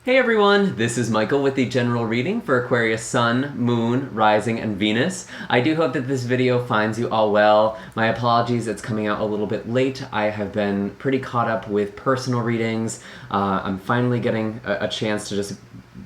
Hey everyone, this is Michael with the general reading for Aquarius Sun, Moon, Rising, and Venus. I do hope that this video finds you all well. My apologies, it's coming out a little bit late. I have been pretty caught up with personal readings. I'm finally getting a chance to just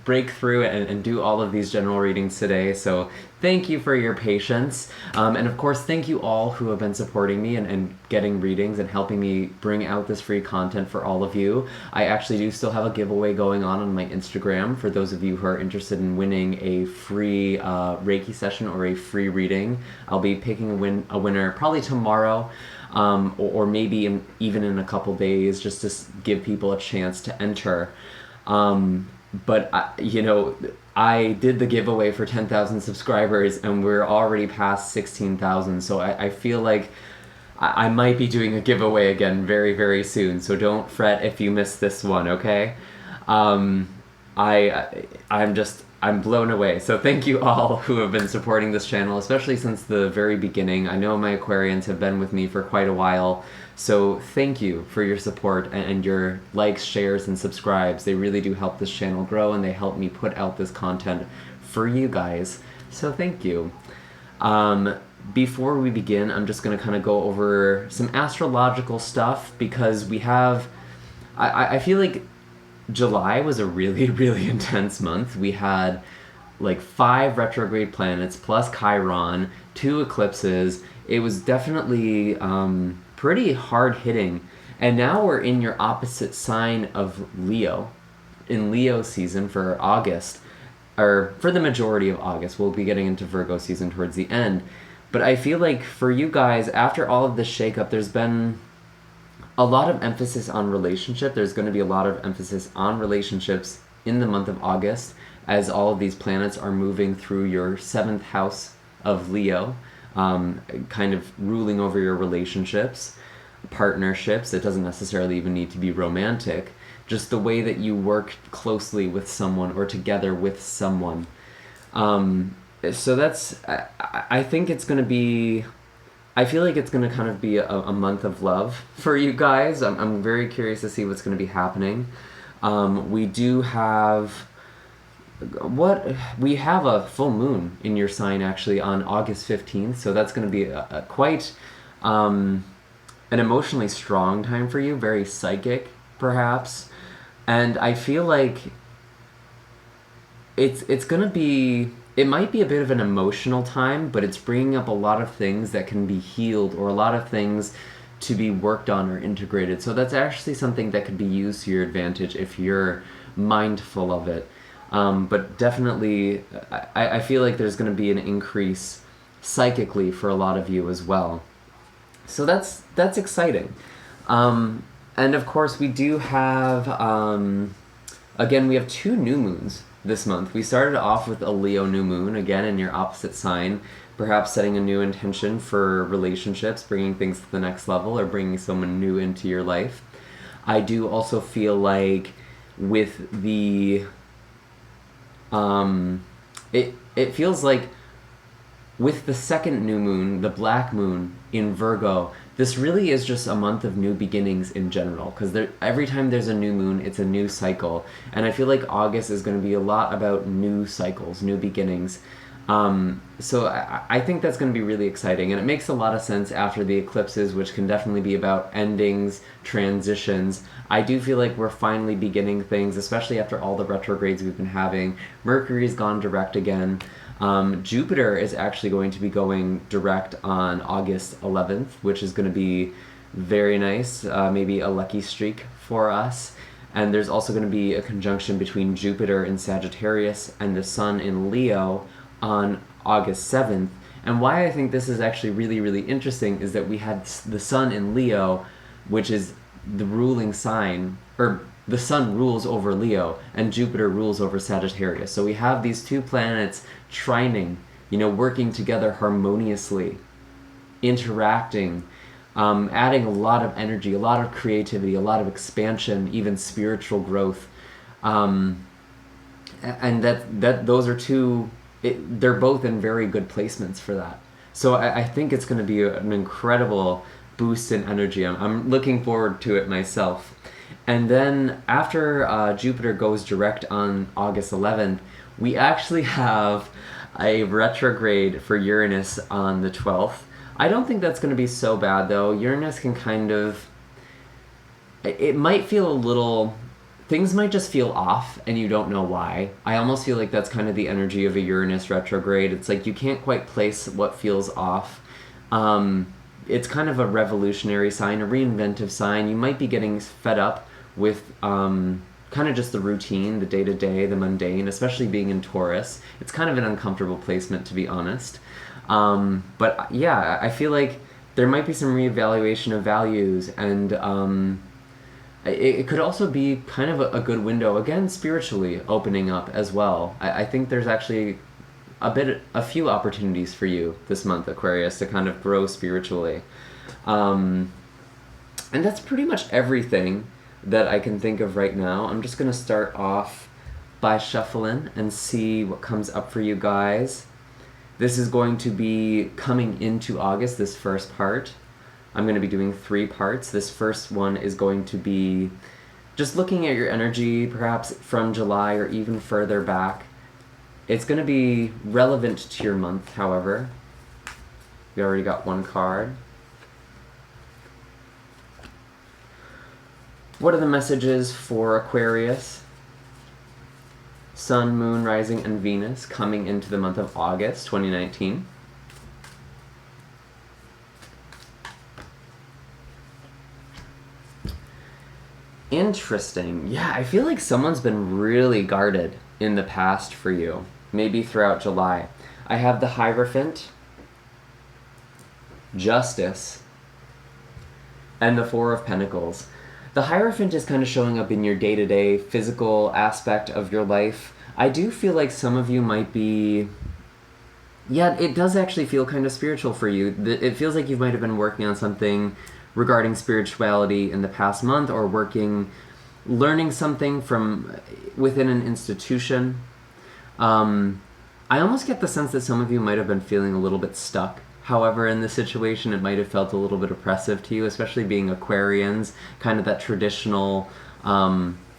break through and do all of these general readings today, so thank you for your patience. And of course, thank you all who have been supporting me and getting readings and helping me bring out this free content for all of you. I actually do still have a giveaway going on my Instagram for those of you who are interested in winning a free Reiki session or a free reading. I'll be picking a winner probably tomorrow. Or maybe even in a couple days, just to give people a chance to enter. But I did the giveaway for 10,000 subscribers and we're already past 16,000, so I feel like I might be doing a giveaway again very, very soon, so don't fret if you missed this one, okay? I'm blown away. So thank you all who have been supporting this channel, especially since the very beginning. I know my Aquarians have been with me for quite a while, so thank you for your support and your likes, shares, and subscribes. They really do help this channel grow and they help me put out this content for you guys. So thank you. Before we begin, I'm just going to kind of go over some astrological stuff because we have... I feel like July was a really, really intense month. We had like 5 retrograde planets plus Chiron, 2 eclipses. It was definitely pretty hard hitting. And now we're in your opposite sign of Leo, in Leo season for August, or for the majority of August. We'll be getting into Virgo season towards the end. But I feel like for you guys, after all of this shakeup, there's been a lot of emphasis on relationship. There's going to be a lot of emphasis on relationships in the month of August as all of these planets are moving through your 7th house of Leo, kind of ruling over your relationships, partnerships. It doesn't necessarily even need to be romantic. Just the way that you work closely with someone or together with someone. So that's, I think it's going to be... I feel like it's going to kind of be a month of love for you guys. I'm very curious to see what's going to be happening. We do have... We have a full moon in your sign actually on August 15th, so that's going to be quite an emotionally strong time for you, very psychic perhaps. And I feel like it's going to be... It might be a bit of an emotional time, but it's bringing up a lot of things that can be healed or a lot of things to be worked on or integrated. So that's actually something that could be used to your advantage if you're mindful of it. But definitely, I feel like there's going to be an increase psychically for a lot of you as well. So that's exciting. And of course, we do have, again, we have 2 new moons this month. We started off with a Leo new moon, again in your opposite sign, perhaps setting a new intention for relationships, bringing things to the next level, or bringing someone new into your life. I do also feel like with the... it feels like with the second new moon, the black moon in Virgo, this really is just a month of new beginnings in general, because every time there's a new moon, it's a new cycle. And I feel like August is going to be a lot about new cycles, new beginnings. So I think that's going to be really exciting, and it makes a lot of sense after the eclipses, which can definitely be about endings, transitions. I do feel like we're finally beginning things, especially after all the retrogrades we've been having. Mercury's gone direct again. Jupiter is actually going to be going direct on August 11th, which is going to be very nice, maybe a lucky streak for us. And there's also going to be a conjunction between Jupiter in Sagittarius and the Sun in Leo on August 7th. And why I think this is actually really, really interesting is that we had the Sun in Leo, which is the ruling sign, or the Sun rules over Leo, and Jupiter rules over Sagittarius. So we have these 2 planets trining, working together harmoniously, interacting, adding a lot of energy, a lot of creativity, a lot of expansion, even spiritual growth. And those are 2... they're both in very good placements for that. So I think it's going to be an incredible boost in energy. I'm looking forward to it myself. And then after Jupiter goes direct on August 11th, we actually have a retrograde for Uranus on the 12th. I don't think that's going to be so bad, though. Uranus can kind of... It might feel a little... Things might just feel off, and you don't know why. I almost feel like that's kind of the energy of a Uranus retrograde. It's like you can't quite place what feels off. It's kind of a revolutionary sign, a reinventive sign. You might be getting fed up with kind of just the routine, the day-to-day, the mundane, especially being in Taurus. It's kind of an uncomfortable placement, to be honest. But yeah, I feel like there might be some reevaluation of values, and it could also be kind of a good window, again, spiritually opening up as well. I think there's actually a few opportunities for you this month, Aquarius, to kind of grow spiritually. And that's pretty much everything that I can think of right now. I'm just going to start off by shuffling and see what comes up for you guys. This is going to be coming into August, this first part. I'm going to be doing 3 parts. This first one is going to be just looking at your energy, perhaps from July or even further back. It's going to be relevant to your month, however. We already got 1 card. What are the messages for Aquarius? Sun, Moon, Rising, and Venus coming into the month of August 2019. Interesting. Yeah, I feel like someone's been really guarded in the past for you, maybe throughout July. I have the Hierophant, Justice, and the 4 of Pentacles. The Hierophant is kind of showing up in your day-to-day physical aspect of your life. I do feel like some of you might be... Yeah, it does actually feel kind of spiritual for you. It feels like you might have been working on something regarding spirituality in the past month, or learning something from within an institution. I almost get the sense that some of you might have been feeling a little bit stuck. However, in this situation, it might have felt a little bit oppressive to you, especially being Aquarians. Kind of that traditional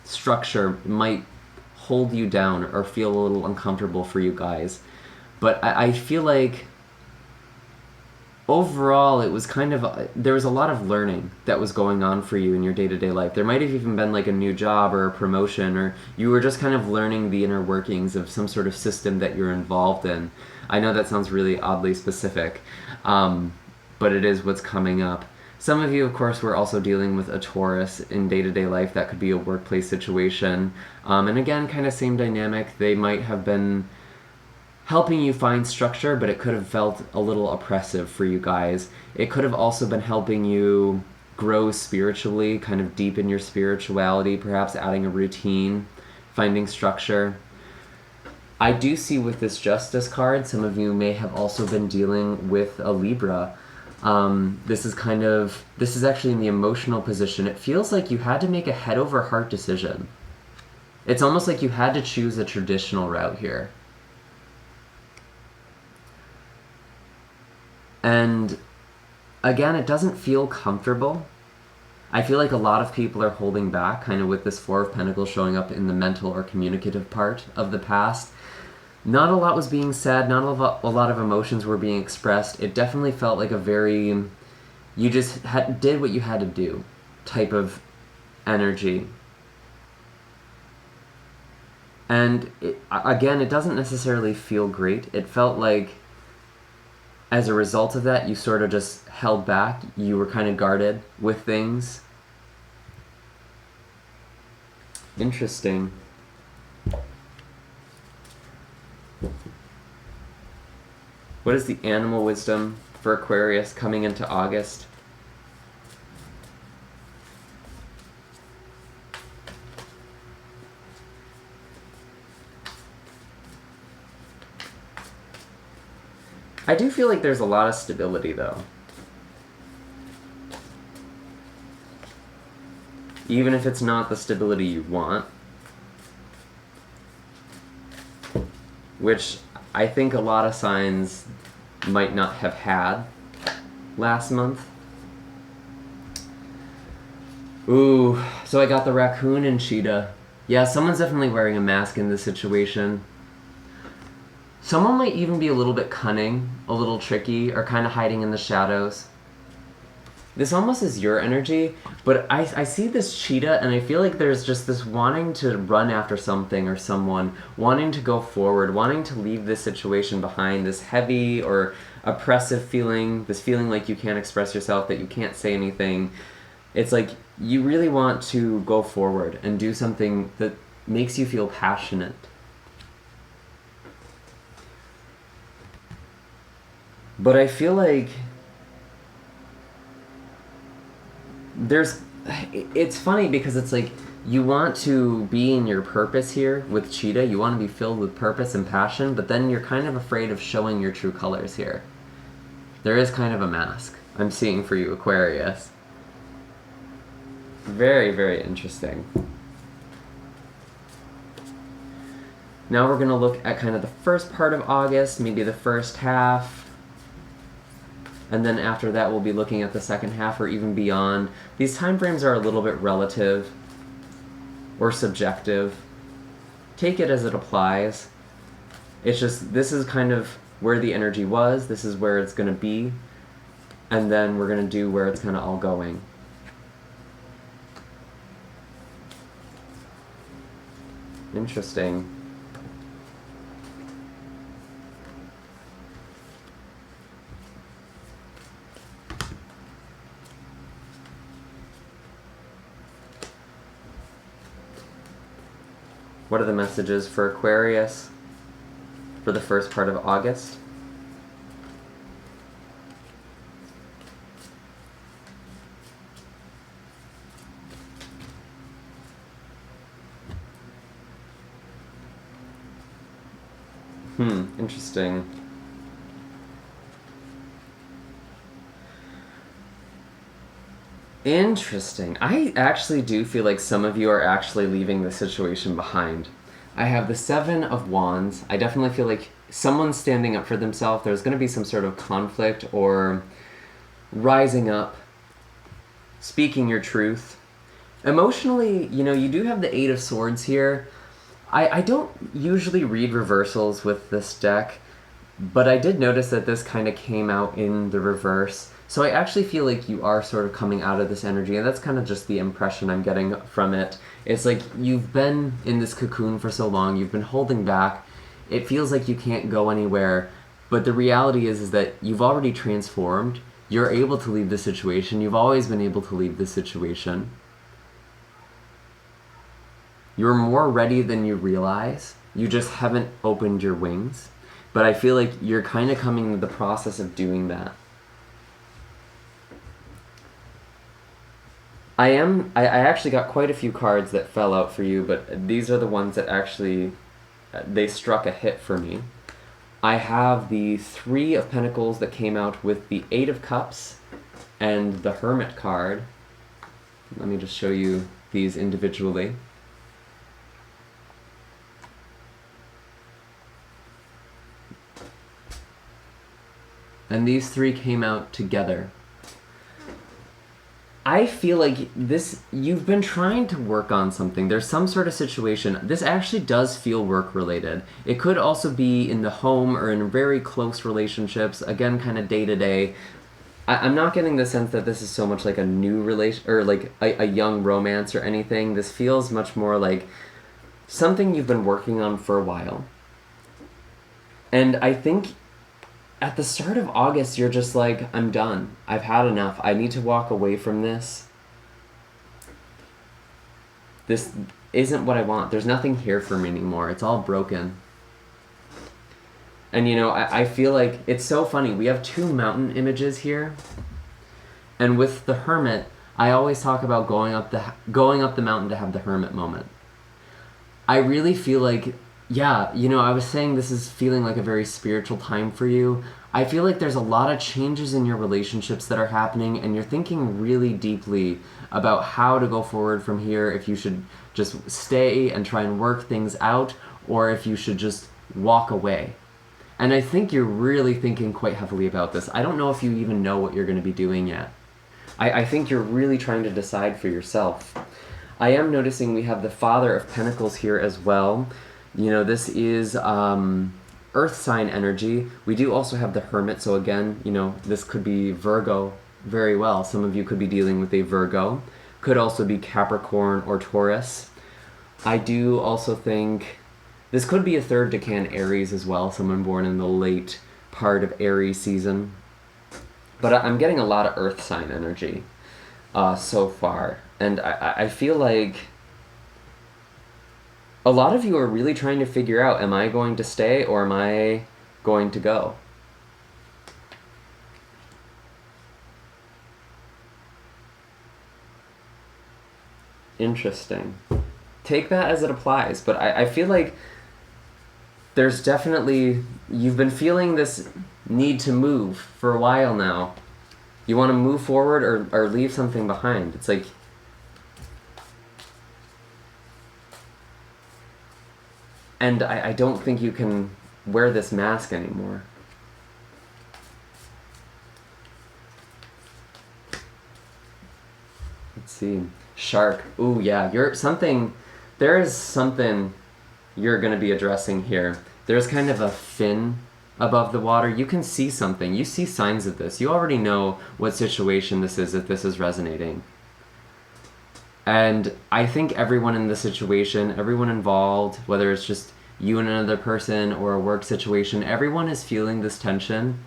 structure might hold you down or feel a little uncomfortable for you guys. But I feel like overall, it was kind of, there was a lot of learning that was going on for you in your day-to-day life. There might have even been like a new job or a promotion, or you were just kind of learning the inner workings of some sort of system that you're involved in. I know that sounds really oddly specific, but it is what's coming up. Some of you, of course, were also dealing with a Taurus in day-to-day life. That could be a workplace situation. And again, kind of same dynamic. They might have been helping you find structure, but it could have felt a little oppressive for you guys. It could have also been helping you grow spiritually, kind of deepen your spirituality, perhaps adding a routine, finding structure. I do see with this Justice card, some of you may have also been dealing with a Libra. This is actually in the emotional position. It feels like you had to make a head over heart decision. It's almost like you had to choose a traditional route here. And again, it doesn't feel comfortable. I feel like a lot of people are holding back, kind of with this 4 of Pentacles showing up in the mental or communicative part of the past. Not a lot was being said, not a lot of emotions were being expressed. It definitely felt like a very, you just did what you had to do type of energy. And again, it doesn't necessarily feel great. It felt like as a result of that, you sort of just held back. You were kind of guarded with things. Interesting. What is the animal wisdom for Aquarius coming into August? I do feel like there's a lot of stability, though. Even if it's not the stability you want. Which I think a lot of signs might not have had last month. Ooh, so I got the raccoon and cheetah. Yeah, someone's definitely wearing a mask in this situation. Someone might even be a little bit cunning, a little tricky, or kind of hiding in the shadows. This almost is your energy, but I see this cheetah and I feel like there's just this wanting to run after something or someone, wanting to go forward, wanting to leave this situation behind, this heavy or oppressive feeling, this feeling like you can't express yourself, that you can't say anything. It's like you really want to go forward and do something that makes you feel passionate. But I feel like it's funny because it's like you want to be in your purpose here with cheetah. You want to be filled with purpose and passion, but then you're kind of afraid of showing your true colors here. There is kind of a mask I'm seeing for you, Aquarius. Very, very interesting. Now we're going to look at kind of the first part of August, maybe the first half. And then after that, we'll be looking at the second half or even beyond. These time frames are a little bit relative or subjective. Take it as it applies. It's just, this is kind of where the energy was. This is where it's going to be. And then we're going to do where it's kind of all going. Interesting. What are the messages for Aquarius for the first part of August? Interesting. Interesting. I actually do feel like some of you are actually leaving the situation behind. I have the Seven of Wands. I definitely feel like someone's standing up for themselves. There's going to be some sort of conflict or rising up, speaking your truth. Emotionally, you do have the Eight of Swords here. I don't usually read reversals with this deck, but I did notice that this kind of came out in the reverse. So I actually feel like you are sort of coming out of this energy, and that's kind of just the impression I'm getting from it. It's like you've been in this cocoon for so long, you've been holding back. It feels like you can't go anywhere, but the reality is that you've already transformed. You're able to leave the situation. You've always been able to leave the situation. You're more ready than you realize. You just haven't opened your wings. But I feel like you're kind of coming to the process of doing that. I actually got quite a few cards that fell out for you, but these are the ones that actually, they struck a hit for me. I have the Three of Pentacles that came out with the Eight of Cups and the Hermit card. Let me just show you these individually. And these three came out together. I feel like you've been trying to work on something. There's some sort of situation. This actually does feel work-related. It could also be in the home or in very close relationships, again, kind of day-to-day. I'm not getting the sense that this is so much like a new relation, or like a young romance or anything. This feels much more like something you've been working on for a while. And I think at the start of August, you're just like, I'm done. I've had enough. I need to walk away from this. This isn't what I want. There's nothing here for me anymore. It's all broken. And I feel like it's so funny. We have two mountain images here. And with the Hermit, I always talk about going up the mountain to have the Hermit moment. I really feel like, yeah, I was saying this is feeling like a very spiritual time for you. I feel like there's a lot of changes in your relationships that are happening, and you're thinking really deeply about how to go forward from here, if you should just stay and try and work things out, or if you should just walk away. And I think you're really thinking quite heavily about this. I don't know if you even know what you're going to be doing yet. I think you're really trying to decide for yourself. I am noticing we have the Father of Pentacles here as well. You know, this is Earth sign energy. We do also have the Hermit, so again, you know, this could be Virgo very well. Some of you could be dealing with a Virgo. Could also be Capricorn or Taurus. I do also think this could be a third decan Aries as well, someone born in the late part of Aries season. But I'm getting a lot of Earth sign energy so far. And I feel like a lot of you are really trying to figure out, am I going to stay or am I going to go? Interesting. Take that as it applies, but I feel like there's definitely, you've been feeling this need to move for a while now. You want to move forward or leave something behind. It's like, and I don't think you can wear this mask anymore. Let's see. Shark. Ooh, yeah. There is something you're going to be addressing here. There's kind of a fin above the water. You can see something. You see signs of this. You already know what situation this is if this is resonating. And I think everyone in the situation, everyone involved, whether it's just you and another person or a work situation, everyone is feeling this tension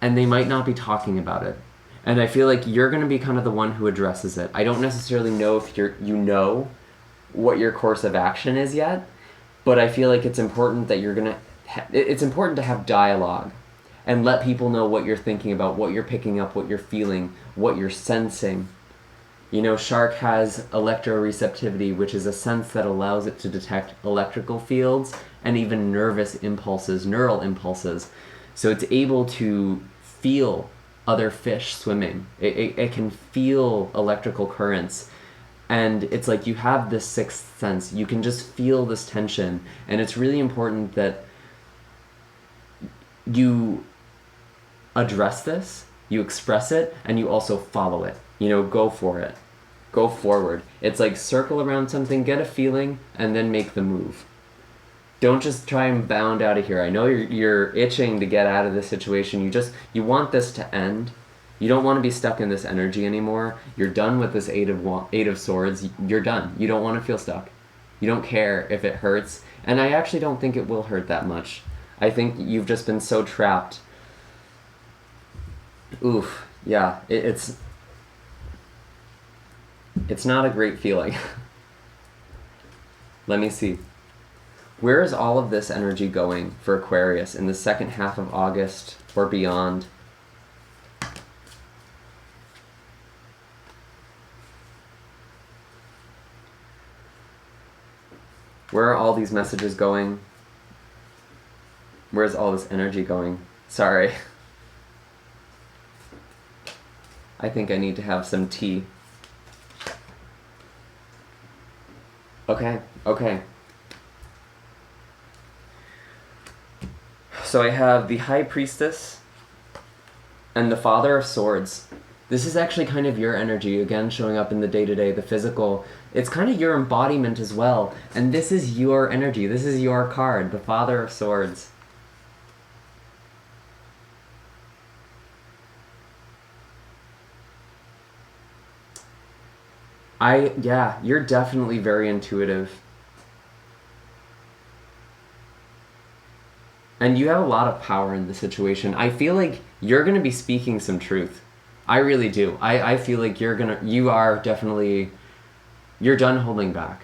and they might not be talking about it. And I feel like you're going to be kind of the one who addresses it. I don't necessarily know if you know what your course of action is yet, but I feel like it's important that it's important to have dialogue and let people know what you're thinking about, what you're picking up, what you're feeling, what you're sensing. You know, Shark has electroreceptivity, which is a sense that allows it to detect electrical fields and even nervous impulses, neural impulses. So it's able to feel other fish swimming. It can feel electrical currents. And it's like you have this sixth sense. You can just feel this tension. And it's really important that you address this, you express it, and you also follow it. You know, go for it. Go forward. It's like circle around something, get a feeling, and then make the move. Don't just try and bound out of here. I know you're itching to get out of this situation. You want this to end. You don't want to be stuck in this energy anymore. You're done with this Eight of Swords. You're done. You don't want to feel stuck. You don't care if it hurts. And I actually don't think it will hurt that much. I think you've just been so trapped. Oof. Yeah. It's not a great feeling. Let me see. Where is all of this energy going for Aquarius in the second half of August or beyond? Where are all these messages going? Where's all this energy going? Sorry. I think I need to have some tea. Okay. So I have the High Priestess and the Father of Swords. This is actually kind of your energy, again, showing up in the day-to-day, the physical. It's kind of your embodiment as well. And this is your energy. This is your card, the Father of Swords. Yeah, you're definitely very intuitive. And you have a lot of power in the situation. I feel like you're going to be speaking some truth. I really do. I feel like you're done holding back.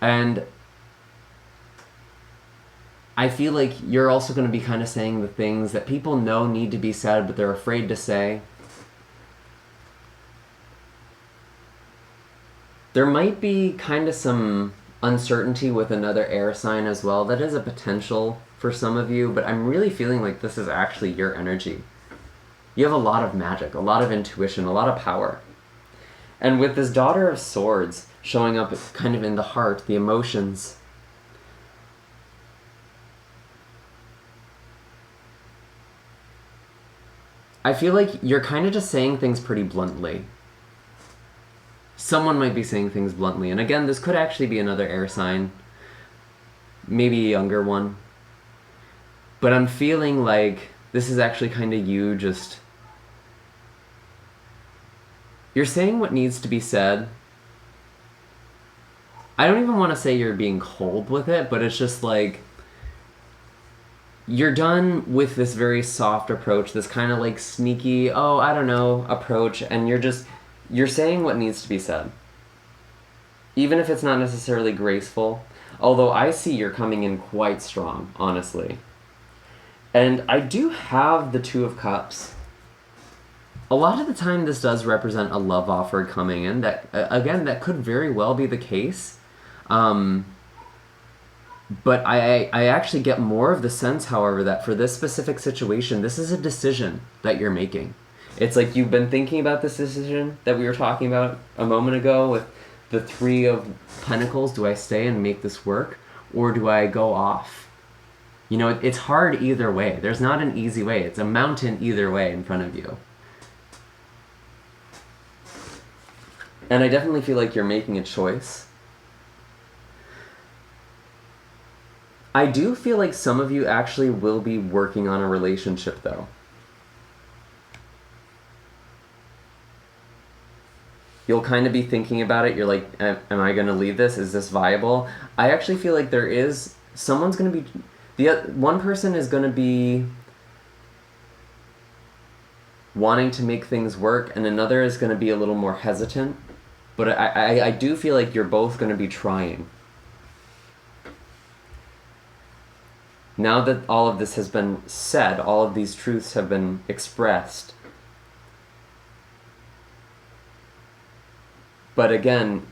And I feel like you're also going to be kind of saying the things that people know need to be said, but they're afraid to say. There might be kind of some uncertainty with another air sign as well. That is a potential for some of you, but I'm really feeling like this is actually your energy. You have a lot of magic, a lot of intuition, a lot of power. And with this Daughter of Swords showing up kind of in the heart, the emotions, I feel like you're kind of just saying things pretty bluntly. Someone might be saying things bluntly. And again, this could actually be another air sign. Maybe a younger one. But I'm feeling like this is actually kind of you just... You're saying what needs to be said. I don't even want to say you're being cold with it, but it's just like... You're done with this very soft approach, this kind of like sneaky, oh, I don't know, approach, and you're saying what needs to be said. Even if it's not necessarily graceful, although I see you're coming in quite strong, honestly. And I do have the Two of Cups. A lot of the time this does represent a love offer coming in. That, again, that could very well be the case. But I actually get more of the sense, however, that for this specific situation, this is a decision that you're making. It's like you've been thinking about this decision that we were talking about a moment ago with the Three of Pentacles. Do I stay and make this work, or do I go off? You know, it's hard either way. There's not an easy way. It's a mountain either way in front of you. And I definitely feel like you're making a choice. I do feel like some of you actually will be working on a relationship, though. You'll kind of be thinking about it. You're like, am I going to leave this? Is this viable? I actually feel like there is... Someone's going to be... One person is going to be wanting to make things work, and another is going to be a little more hesitant. But I do feel like you're both going to be trying. Now that all of this has been said, all of these truths have been expressed. But again,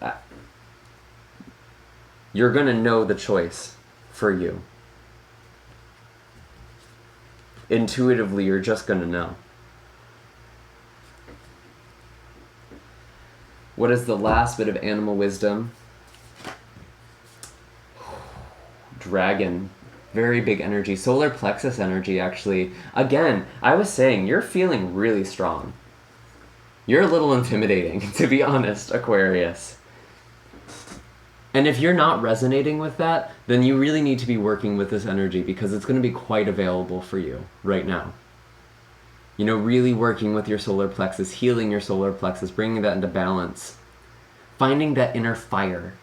you're going to know the choice for you. Intuitively, you're just going to know. What is the last bit of animal wisdom? Dragon. Very big energy. Solar plexus energy, actually. Again, I was saying, you're feeling really strong. You're a little intimidating, to be honest, Aquarius. And if you're not resonating with that, then you really need to be working with this energy, because it's going to be quite available for you right now. You know, really working with your solar plexus, healing your solar plexus, bringing that into balance. Finding that inner fire.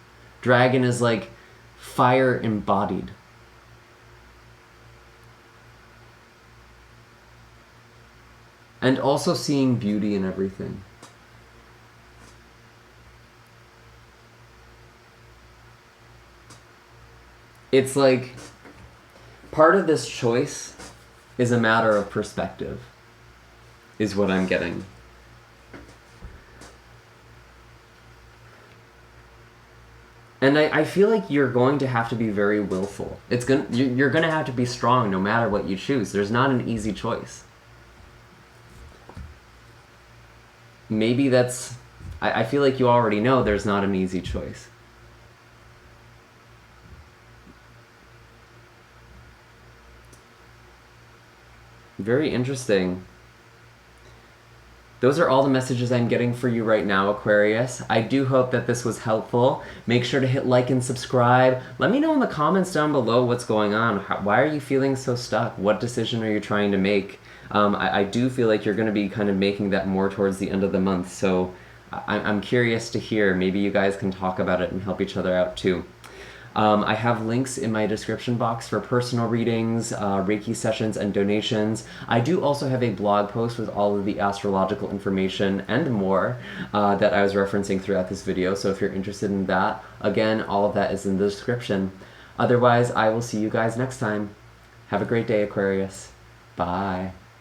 Dragon is like fire embodied. And also seeing beauty in everything. It's like part of this choice is a matter of perspective, is what I'm getting. And I feel like you're going to have to be very willful. You're going to have to be strong no matter what you choose. There's not an easy choice. Maybe that's... I feel like you already know there's not an easy choice. Very interesting. Those are all the messages I'm getting for you right now, Aquarius. I do hope that this was helpful. Make sure to hit like and subscribe. Let me know in the comments down below what's going on. Why are you feeling so stuck? What decision are you trying to make? I do feel like you're going to be kind of making that more towards the end of the month, so I'm curious to hear. Maybe you guys can talk about it and help each other out too. I have links in my description box for personal readings, Reiki sessions, and donations. I do also have a blog post with all of the astrological information and more that I was referencing throughout this video, so if you're interested in that, again, all of that is in the description. Otherwise, I will see you guys next time. Have a great day, Aquarius. Bye.